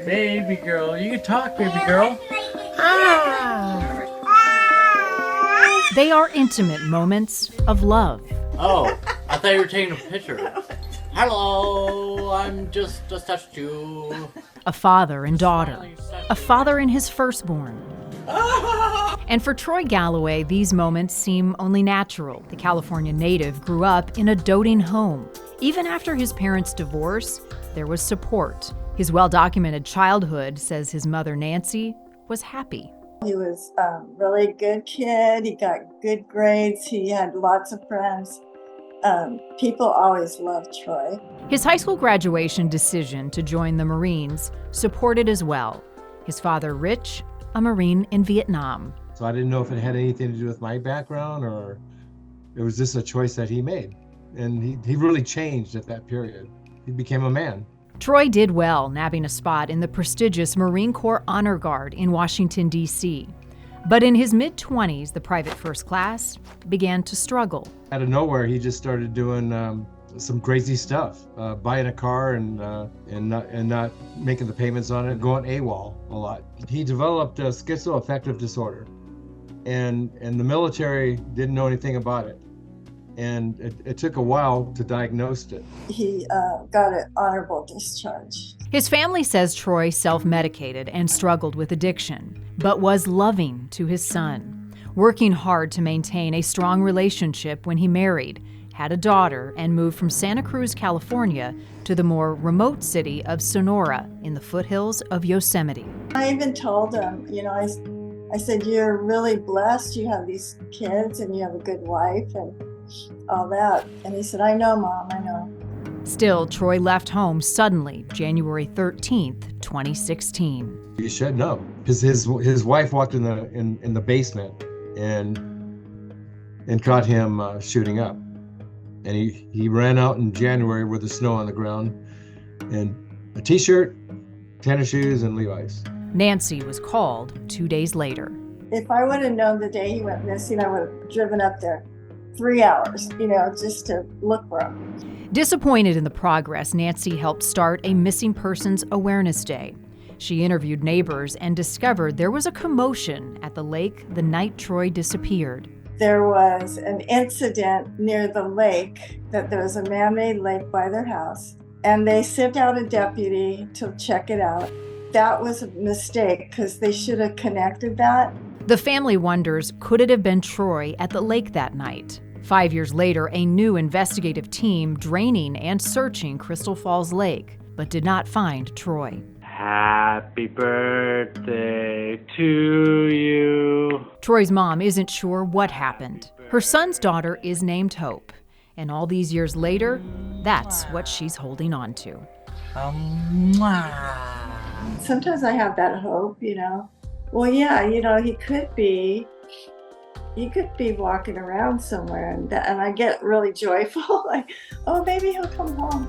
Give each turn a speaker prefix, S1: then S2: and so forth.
S1: Baby girl, you can talk, baby girl.
S2: They are intimate moments of love.
S1: Oh, I thought you were taking a picture. Hello, I'm just touched you.
S2: A father and daughter. A father and his firstborn. And for Troy Galloway, these moments seem only natural. The California native grew up in a doting home. Even after his parents' divorce, there was support. His well-documented childhood says his mother, Nancy, was happy.
S3: He was a really good kid. He got good grades. He had lots of friends. People always loved Troy.
S2: His high school graduation decision to join the Marines supported as well. His father, Rich, a Marine in Vietnam.
S4: So I didn't know if it had anything to do with my background or it was just a choice that he made. And he really changed at that period. He became a man.
S2: Troy did well, nabbing a spot in the prestigious Marine Corps Honor Guard in Washington, D.C. But in his mid-20s, the private first class began to struggle.
S4: Out of nowhere, he just started doing some crazy stuff, buying a car and not making the payments on it, going AWOL a lot. He developed a schizoaffective disorder, and the military didn't know anything about it. And it took a while to diagnose it.
S3: He got an honorable discharge.
S2: His family says Troy self-medicated and struggled with addiction, but was loving to his son, working hard to maintain a strong relationship when he married, had a daughter, and moved from Santa Cruz, California, to the more remote city of Sonora in the foothills of Yosemite.
S3: I even told him, I said, you're really blessed. You have these kids and you have a good wife and all that. And he said, I know, Mom, I know.
S2: Still, Troy left home suddenly, January 13th, 2016.
S4: You should know, because his wife walked in the basement and caught him shooting up. And he ran out in January with the snow on the ground and a t-shirt, tennis shoes, and Levi's.
S2: Nancy was called 2 days later.
S3: If I would have known the day he went missing, I would have driven up there 3 hours, just to look for him.
S2: Disappointed in the progress, Nancy helped start a Missing Persons Awareness Day. She interviewed neighbors and discovered there was a commotion at the lake the night Troy disappeared.
S3: There was an incident near the lake, that there was a man-made lake by their house, and they sent out a deputy to check it out. That was a mistake because they should have connected that.
S2: The family wonders, could it have been Troy at the lake that night? 5 years later, a new investigative team draining and searching Crystal Falls Lake, but did not find Troy.
S1: Happy birthday to you.
S2: Troy's mom isn't sure what happened. Her son's daughter is named Hope, and all these years later, that's what she's holding on to.
S3: Sometimes I have that hope, Well, yeah, he could be walking around somewhere, and I get really joyful, like, oh, maybe he'll come home.